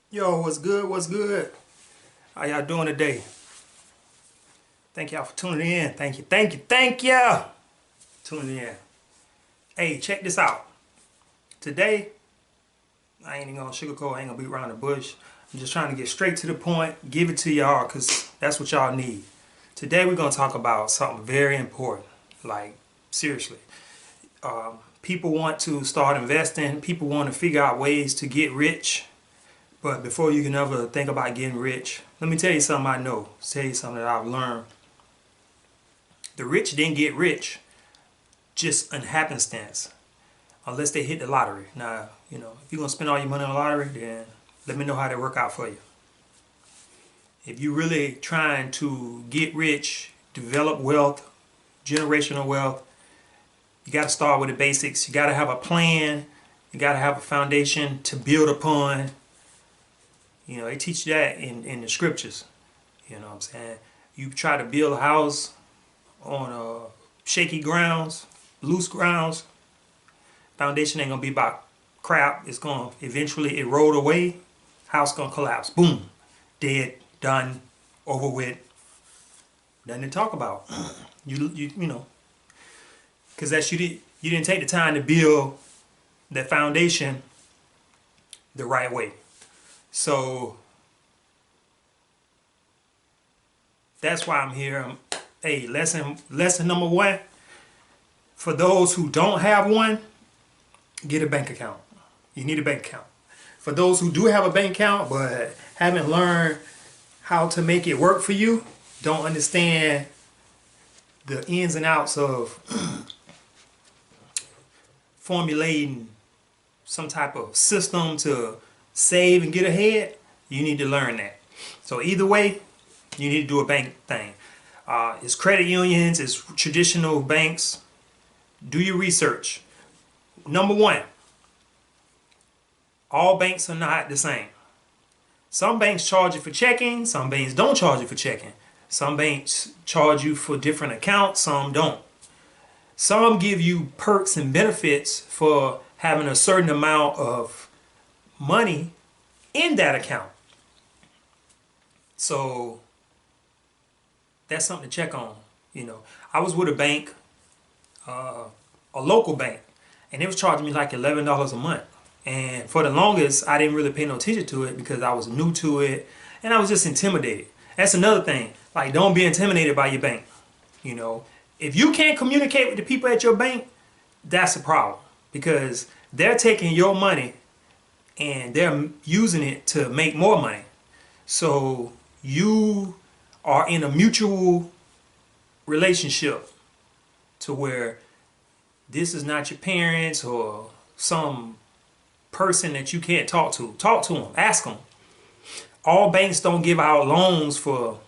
Yo, what's good? What's good? How y'all doing today? Thank y'all for tuning in. Thank you. Tuning in. Hey, check this out. Today, I ain't even gonna sugarcoat, I ain't gonna beat around the bush. I'm just trying to get straight to the point, give it to y'all, because that's what y'all need. Today, we're gonna talk about something very important. Like, seriously. People want to start investing, people want to figure out ways to get rich. But before you can ever think about getting rich, let me tell you something I know. Tell you something that I've learned. The rich didn't get rich just in happenstance, unless they hit the lottery. Now, if you're gonna spend all your money on the lottery, then let me know how that work out for you. If you're really trying to get rich, develop wealth, generational wealth, you got to start with the basics. You got to have a plan. You got to have a foundation to build upon. They teach that in the scriptures. You know what I'm saying? You try to build a house on shaky grounds, loose grounds, foundation ain't gonna be about crap. It's gonna eventually erode away. House gonna collapse. Boom, dead, done, over with. Nothing to talk about. You know, because you didn't take the time to build that foundation the right way. So that's why I'm here. Hey, lesson number one. For those who don't have one, get a bank account. You need a bank account. For those who do have a bank account but haven't learned how to make it work for you, don't understand the ins and outs of formulating some type of system to save and get ahead, you need to learn that. So either way, you need to do a bank thing. It's credit unions, it's traditional banks. Do your research. Number one, all banks are not the same. Some banks charge you for checking, some banks don't charge you for checking. Some banks charge you for different accounts, some don't. Some give you perks and benefits for having a certain amount of money in that account. So that's something to check on. I was with a bank, a local bank, and it was charging me like $11 a month. And for the longest, I didn't really pay no attention to it because I was new to it and I was just intimidated. That's another thing. Like, don't be intimidated by your bank. If you can't communicate with the people at your bank, that's a problem because they're taking your money and they're using it to make more money. So you are in a mutual relationship to where this is not your parents or some person that you can't talk to. Talk to them. Ask them. All banks don't give out loans for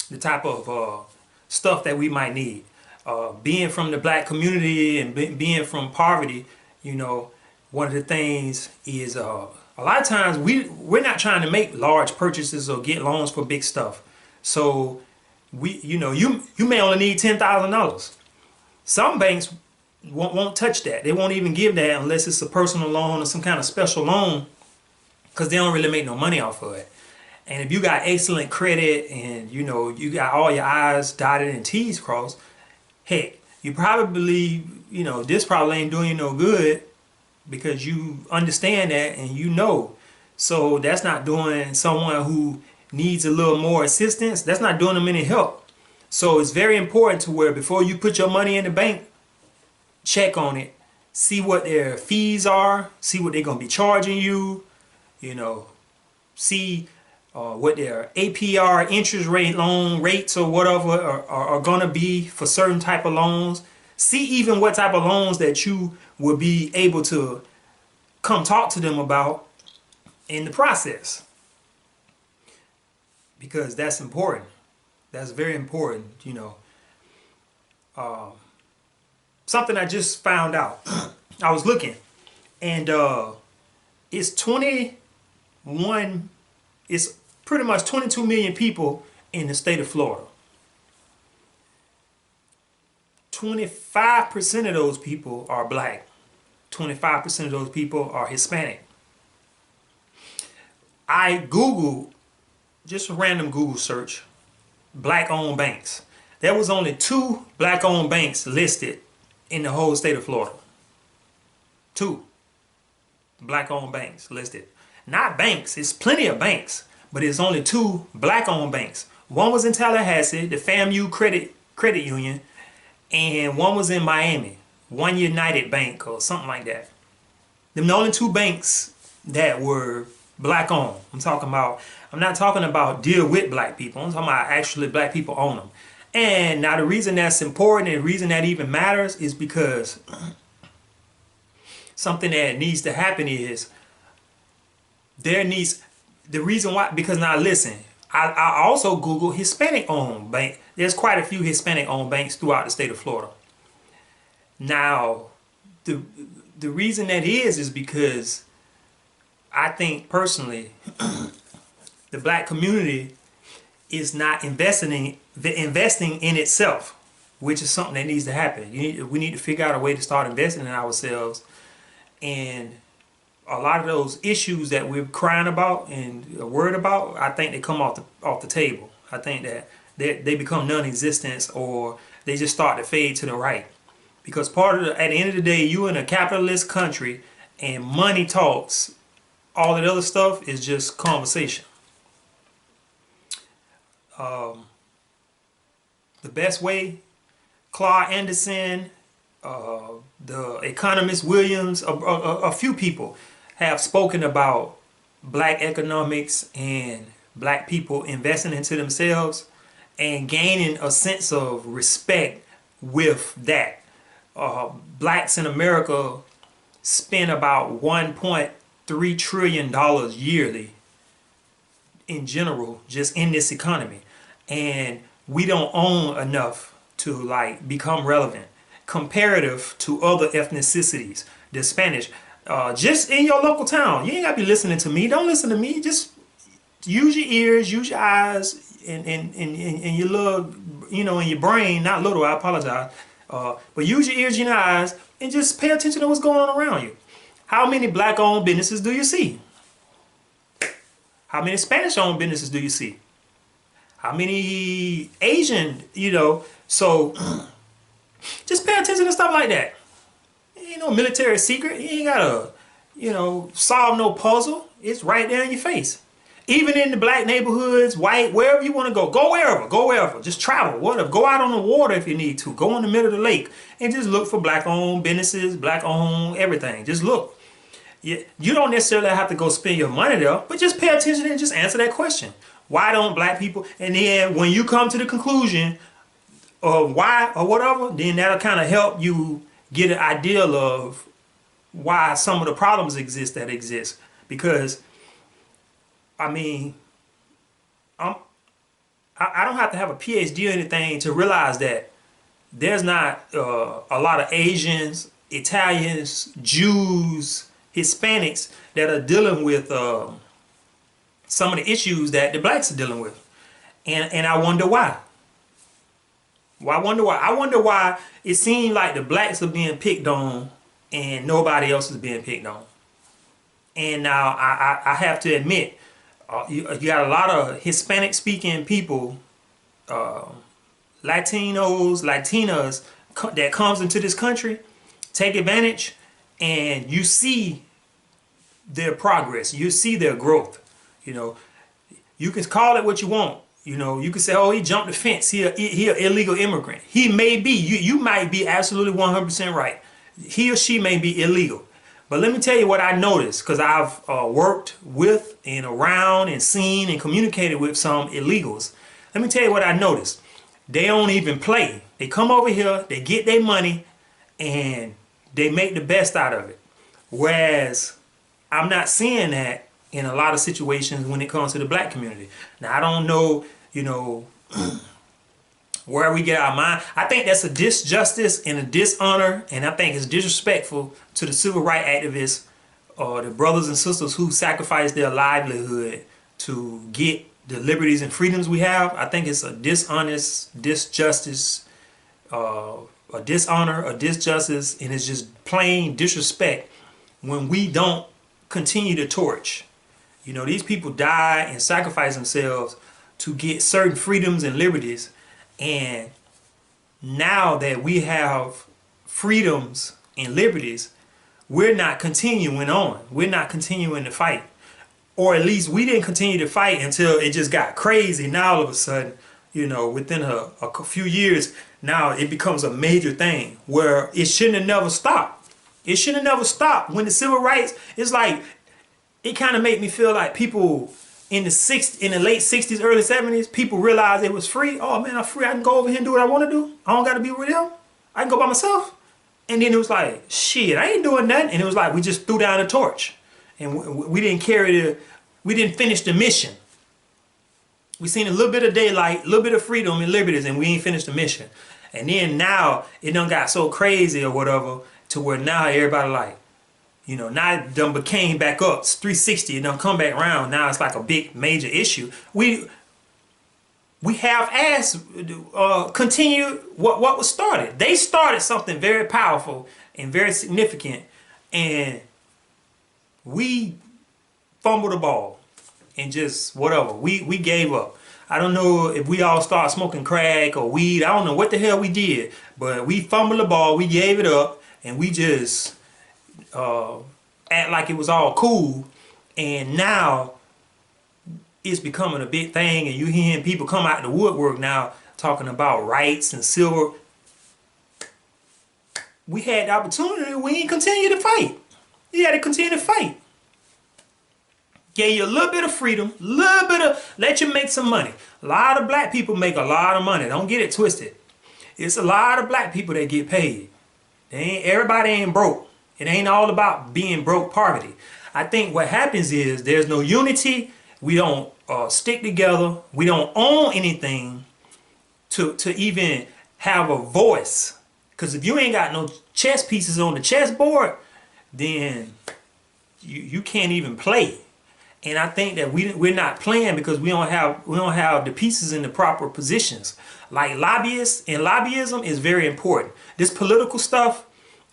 the type of stuff that we might need. Being from the black community and being from poverty, one of the things is a lot of times we're not trying to make large purchases or get loans for big stuff. So you may only need $10,000. Some banks won't touch that. They won't even give that unless it's a personal loan or some kind of special loan because they don't really make no money off of it. And if you got excellent credit and you got all your I's dotted and T's crossed, heck, you probably this probably ain't doing you no good because you understand that and So that's not doing someone who needs a little more assistance, that's not doing them any help. So it's very important to where before you put your money in the bank, check on it, see what their fees are, see what they're going to be charging you, see what their APR interest rate loan rates or whatever are going to be for certain type of loans. See even what type of loans that you will be able to come talk to them about in the process. Because that's important. That's very important, Something I just found out. I was looking and it's pretty much 22 million people in the state of Florida. 25% of those people are black. 25% of those people are Hispanic. I Googled, just a random Google search, black-owned banks. There was only 2 black-owned banks listed in the whole state of Florida. 2 black-owned banks listed. Not banks, it's plenty of banks, but it's only 2 black-owned banks. One was in Tallahassee, the FAMU Credit Union, and one was in Miami, One United Bank or something like that. Them the only 2 banks that were black-owned. I'm not talking about deal with black people. I'm talking about actually black people own them. And now the reason that's important and the reason that even matters is because something that needs to happen is the reason why, because now listen, I also Googled Hispanic owned bank. There's quite a few Hispanic owned banks throughout the state of Florida. Now, the reason that is because I think personally the black community is not investing in itself, which is something that needs to happen. We need to figure out a way to start investing in ourselves, and a lot of those issues that we're crying about and worried about, I think they come off the table. I think that they become non-existent, or they just start to fade to the right. Because at the end of the day, you in a capitalist country and money talks. All that other stuff is just conversation. The best way, Claude Anderson, the economist Williams, a few people have spoken about black economics and black people investing into themselves and gaining a sense of respect with that. Blacks in America spend about $1.3 trillion yearly in general, just in this economy, and we don't own enough to like become relevant comparative to other ethnicities. The Spanish, just in your local town, you ain't gotta be listening to me. Don't listen to me. Just use your ears, use your eyes, and your little, in your brain. Not little, I apologize. But use your ears and your eyes and just pay attention to what's going on around you. How many black-owned businesses do you see? How many Spanish-owned businesses do you see? How many Asian, So just pay attention to stuff like that. It ain't no military secret. You ain't gotta, solve no puzzle. It's right there in your face. Even in the black neighborhoods, white, wherever you want to go. Go wherever. Just travel, whatever. Go out on the water if you need to. Go in the middle of the lake and just look for black-owned businesses, black-owned everything. Just look. You don't necessarily have to go spend your money there, but just pay attention and just answer that question. Why don't black people? And then when you come to the conclusion of why or whatever, then that'll kind of help you get an idea of why some of the problems exist that exist. Because I mean, I don't have to have a PhD or anything to realize that there's not a lot of Asians, Italians, Jews, Hispanics that are dealing with some of the issues that the blacks are dealing with. And I wonder why. I wonder why it seems like the blacks are being picked on and nobody else is being picked on. And now I have to admit, you got a lot of Hispanic speaking people, Latinos, Latinas that comes into this country, take advantage, and you see their progress, you see their growth. You can call it what you want. You can say, oh, he jumped the fence, he an illegal immigrant. He may be, you might be absolutely 100% right. He or she may be illegal. But let me tell you what I noticed, because I've worked with and around and seen and communicated with some illegals. Let me tell you what I noticed. They don't even play. They come over here, they get their money, and they make the best out of it. Whereas I'm not seeing that in a lot of situations when it comes to the black community. Now, I don't know, where we get our mind. I think that's a disjustice and a dishonor, and I think it's disrespectful to the civil rights activists or the brothers and sisters who sacrificed their livelihood to get the liberties and freedoms we have. I think it's a dishonest, disjustice, a dishonor, a disjustice, and it's just plain disrespect when we don't continue to torch. You know, these people die and sacrifice themselves to get certain freedoms and liberties. And now that we have freedoms and liberties, we're not continuing on. We're not continuing to fight. Or at least we didn't continue to fight until it just got crazy. Now all of a sudden, you know, within a few years, now it becomes a major thing where it shouldn't have never stopped. It shouldn't have never stopped. When the civil rights, it's like, it kind of made me feel like people in the late 60s, early 70s, people realized it was free. Oh man, I'm free. I can go over here and do what I want to do. I don't got to be with them. I can go by myself. And then it was like, shit, I ain't doing nothing. And it was like, we just threw down the torch. And we didn't we didn't finish the mission. We seen a little bit of daylight, a little bit of freedom and liberties, and we ain't finished the mission. And then now, it done got so crazy or whatever, to where now everybody like, you know, now it done became back up. It's 360, it done come back around. Now it's like a big major issue. We have continued what was started. They started something very powerful and very significant, and we fumbled the ball and just whatever. We gave up. I don't know if we all started smoking crack or weed. I don't know what the hell we did, but we fumbled the ball. We gave it up, and we just act like it was all cool. And now it's becoming a big thing, and you hearing people come out the woodwork now talking about rights and civil. We had the opportunity. We ain't continue to fight. You had to continue to fight. Gave you a little bit of freedom, little bit of, let you make some money. A lot of black people make a lot of money. Don't get it twisted. It's a lot of black people that get paid. Everybody ain't broke. It ain't all about being broke poverty. I think what happens is there's no unity. We don't stick together. We don't own anything to even have a voice. Because if you ain't got no chess pieces on the chessboard, then you can't even play. And I think that we're not playing because we don't have the pieces in the proper positions. Like lobbyists and lobbyism is very important. This political stuff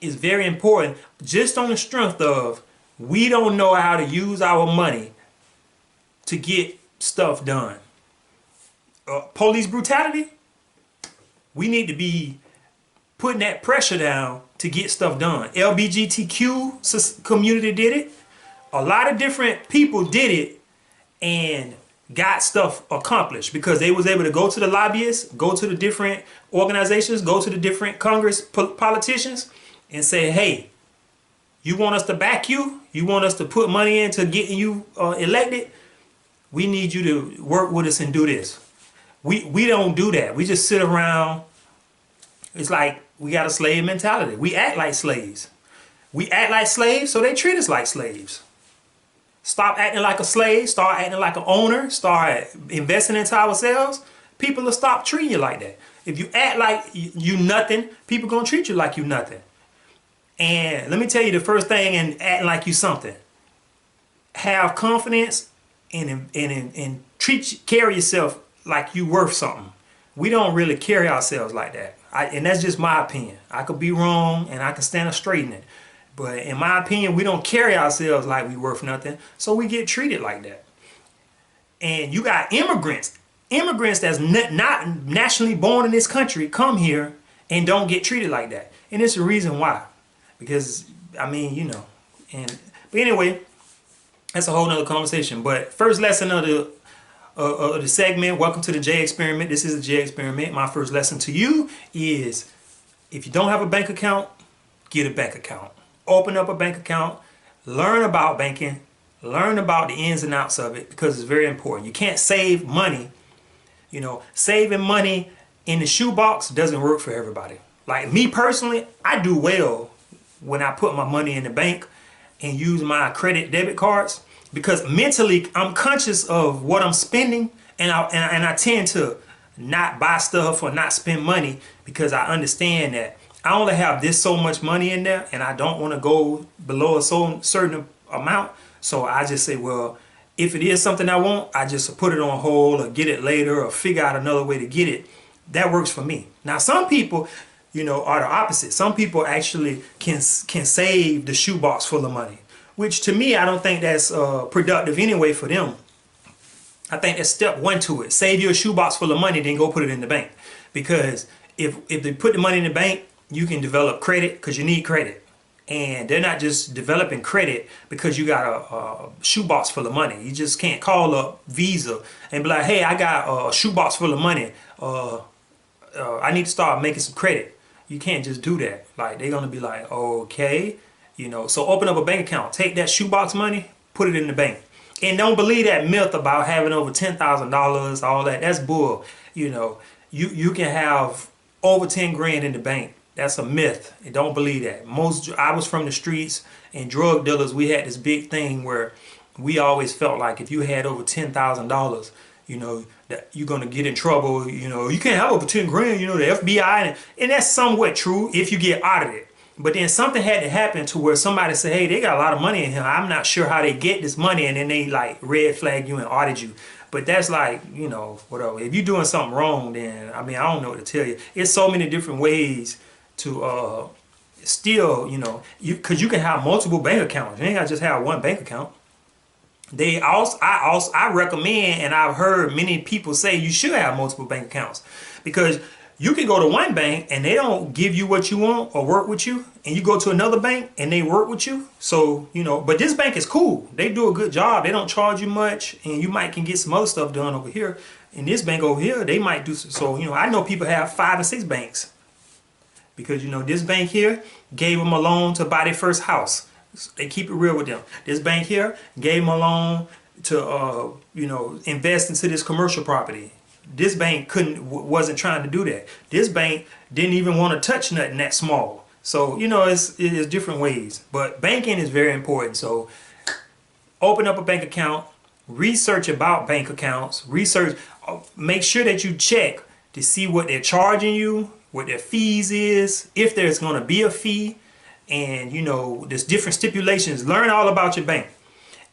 is very important just on the strength of we don't know how to use our money to get stuff done. Police brutality, we need to be putting that pressure down to get stuff done. LGBTQ community did it. A lot of different people did it and got stuff accomplished because they was able to go to the lobbyists, go to the different organizations, go to the different Congress politicians and say, hey, you want us to back you? You want us to put money into getting you elected? We need you to work with us and do this. We don't do that. We just sit around. It's like we got a slave mentality. We act like slaves. We act like slaves, so they treat us like slaves. Stop acting like a slave, start acting like an owner, start investing into ourselves. People will stop treating you like that. If you act like you nothing, people gonna treat you like you nothing. And let me tell you the first thing in acting like you something. Have confidence and carry yourself like you worth something. We don't really carry ourselves like that. And that's just my opinion. I could be wrong and I can stand up straight in it. But in my opinion, we don't carry ourselves like we worth nothing, so we get treated like that. And you got immigrants that's not nationally born in this country come here and don't get treated like that. And it's the reason why. Because, I mean, you know. But anyway, that's a whole nother conversation. But first lesson of the segment, welcome to the J Experiment. This is the J Experiment. My first lesson to you is if you don't have a bank account, get a bank account. Open up a bank account, learn about banking, learn about the ins and outs of it because it's very important. You can't save money. You know, saving money in the shoebox doesn't work for everybody. Like me personally, I do well when I put my money in the bank and use my credit debit cards because mentally I'm conscious of what I'm spending and I tend to not buy stuff or not spend money because I understand that I only have this so much money in there and I don't want to go below a certain amount. So I just say, well, if it is something I want, I just put it on hold or get it later or figure out another way to get it. That works for me. Now, some people, you know, are the opposite. Some people actually can save the shoebox full of money. which to me, I don't think that's productive anyway for them. I think that's step one to it. Save your shoebox full of money, then go put it in the bank. Because if they put the money in the bank, you can develop credit because you need credit. And they're not just developing credit because you got a shoebox full of money. You just can't call up Visa and be like, hey, I got a shoebox full of money. I need to start making some credit. You can't just do that. Like, they're going to be like, okay, you know, so open up a bank account. Take that shoebox money, put it in the bank. And don't believe that myth about having over $10,000, all that. That's bull. You know, you can have over 10 grand in the bank. That's a myth. And don't believe that. I was from the streets, and drug dealers, we had this big thing where we always felt like if you had over $10,000, you know, that you're going to get in trouble. You know, you can't have over 10 grand, you know, the FBI. And that's somewhat true if you get audited. But then something had to happen to where somebody said, hey, they got a lot of money in here. I'm not sure how they get this money. And then they like red flag you and audit you. But that's like, you know, whatever. If you're doing something wrong, then, I mean, I don't know what to tell you. It's so many different ways to still, you know, because you can have multiple bank accounts. You ain't got to just have one bank account. I recommend, and I've heard many people say you should have multiple bank accounts, because you can go to one bank and they don't give you what you want or work with you, and you go to another bank and they work with you. So, you know, but this bank is cool. They do a good job. They don't charge you much, and you might can get some other stuff done over here. In this bank over here, they might do so. You know, I know people have 5 or 6 banks because, you know, this bank here gave them a loan to buy their first house. They keep it real with them. This bank here gave them a loan to, you know, invest into this commercial property. This bank wasn't trying to do that. This bank didn't even want to touch nothing that small. So, you know, it is different ways. But banking is very important. So open up a bank account, research about bank accounts, make sure that you check to see what they're charging you, what their fees is, if there's going to be a fee, and, you know, there's different stipulations. Learn all about your bank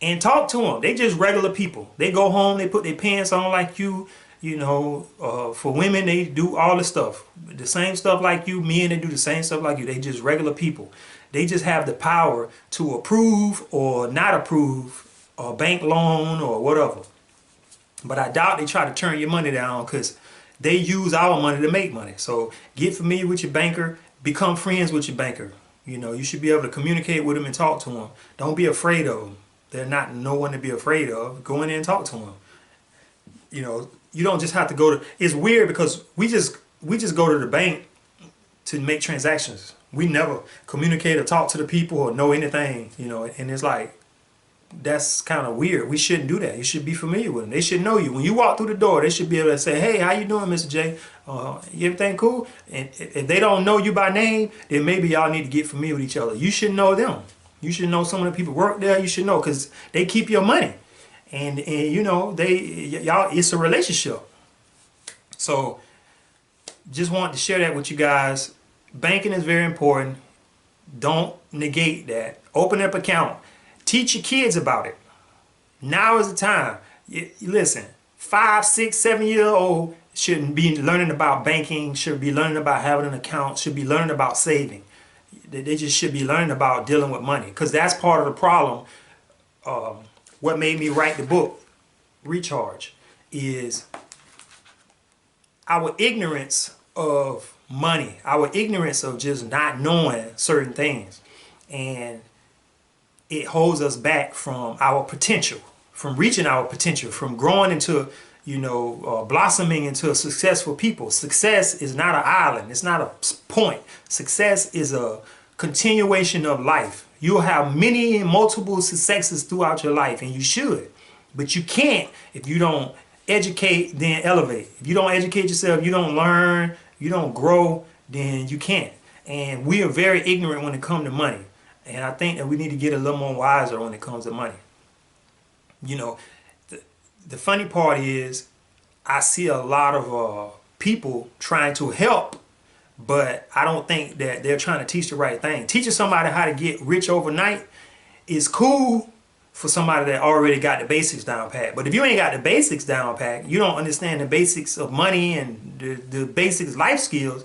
and talk to them. They just regular people. They go home, they put their pants on like you. You know, for women, they do all the stuff. The same stuff like you. Men, they do the same stuff like you. They just regular people. They just have the power to approve or not approve a bank loan or whatever. But I doubt they try to turn your money down, because they use our money to make money. So get familiar with your banker. Become friends with your banker. You know, you should be able to communicate with them and talk to them. Don't be afraid of them. They're not no one to be afraid of. Go in there and talk to them. You know, you don't just have to go to, it's weird because we just go to the bank to make transactions. We never communicate or talk to the people or know anything, you know, and it's like, that's kind of weird. We shouldn't do that. You should be familiar with them. They should know you. When you walk through the door, they should be able to say, hey, how you doing, Mr. J? Everything cool? And if they don't know you by name, then maybe y'all need to get familiar with each other. You should know them. You should know some of the people work there. You should know, because they keep your money. And you know, y'all, it's a relationship. So just wanted to share that with you guys. Banking is very important. Don't negate that. Open up an account. Teach your kids about it. Now is the time. Listen, 5, 6, 7-year-old shouldn't be learning about banking, should be learning about having an account, should be learning about saving. They just should be learning about dealing with money, because that's part of the problem. What made me write the book, Recharge, is our ignorance of money, our ignorance of just not knowing certain things. And it holds us back from our potential, from reaching our potential, from growing into, you know, blossoming into a successful people. Success is not an island. It's not a point. Success is a continuation of life. You'll have many and multiple successes throughout your life, and you should. But you can't if you don't educate, then elevate. If you don't educate yourself, you don't learn, you don't grow, then you can't. And we are very ignorant when it comes to money. And I think that we need to get a little more wiser when it comes to money. You know, the funny part is I see a lot of people trying to help, but I don't think that they're trying to teach the right thing. Teaching somebody how to get rich overnight is cool for somebody that already got the basics down pat. But if you ain't got the basics down pat, you don't understand the basics of money and the basics life skills,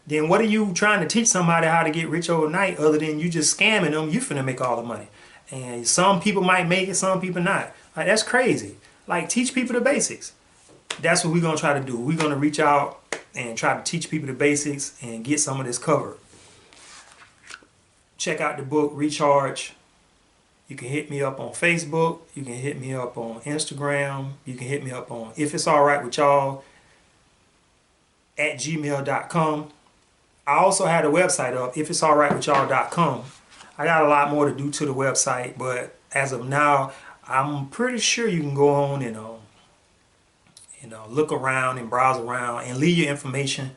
then what are you trying to teach somebody how to get rich overnight other than you just scamming them? You finna make all the money. And some people might make it, some people not. Like, that's crazy. Like, teach people the basics. That's what we're going to try to do. We're going to reach out and try to teach people the basics and get some of this covered. Check out the book, Recharge. You can hit me up on Facebook. You can hit me up on Instagram. You can hit me up on If It's Alright With Y'all @gmail.com. I also had a website up, ifitsalrightwithyall.com. I got a lot more to do to the website, but as of now, I'm pretty sure you can go on and look around and browse around and leave your information.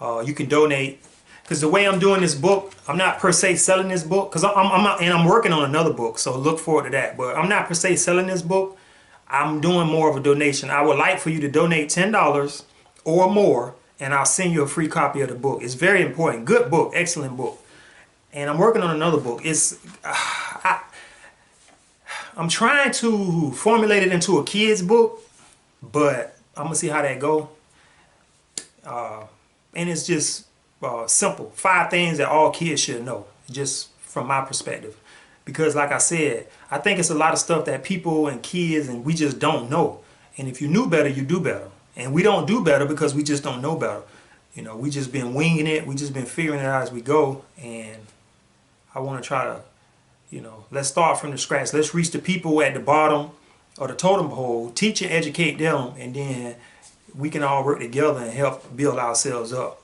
You can donate, because the way I'm doing this book, I'm not per se selling this book, because I'm working on another book, so look forward to that. But I'm not per se selling this book. I'm doing more of a donation. I would like for you to donate $10 or more, and I'll send you a free copy of the book. It's very important. Good book, excellent book. And I'm working on another book. I'm trying to formulate it into a kid's book, but I'm gonna see how that go. And it's just simple. 5 things that all kids should know, just from my perspective. Because like I said, I think it's a lot of stuff that people and kids and we just don't know. And if you knew better, you do better. And we don't do better because we just don't know better. You know, we just been winging it. We just been figuring it out as we go. And I want to try to, let's start from the scratch. Let's reach the people at the bottom of the totem pole, teach and educate them, and then we can all work together and help build ourselves up.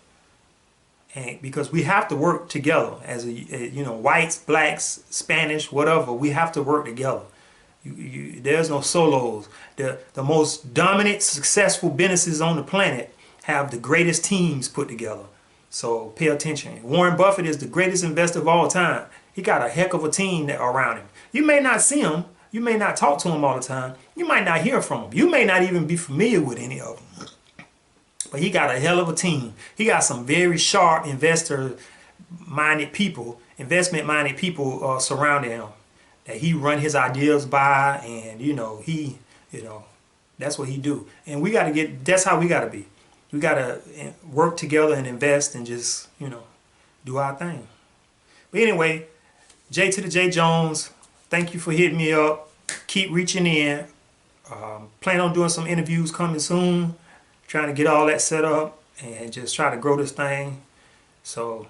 And because we have to work together as whites, blacks, Spanish, whatever, we have to work together. There's no solos. The most dominant, successful businesses on the planet have the greatest teams put together. So pay attention. Warren Buffett is the greatest investor of all time. He got a heck of a team around him. You may not see him. You may not talk to him all the time. You might not hear from him. You may not even be familiar with any of them. But he got a hell of a team. He got some very sharp investment-minded people surrounding him that he run his ideas by, and that's what he do. And we got to that's how we got to be. We got to work together and invest and just do our thing. But anyway, J to the J Jones, thank you for hitting me up. Keep reaching in. Plan on doing some interviews coming soon. Trying to get all that set up and just try to grow this thing. So,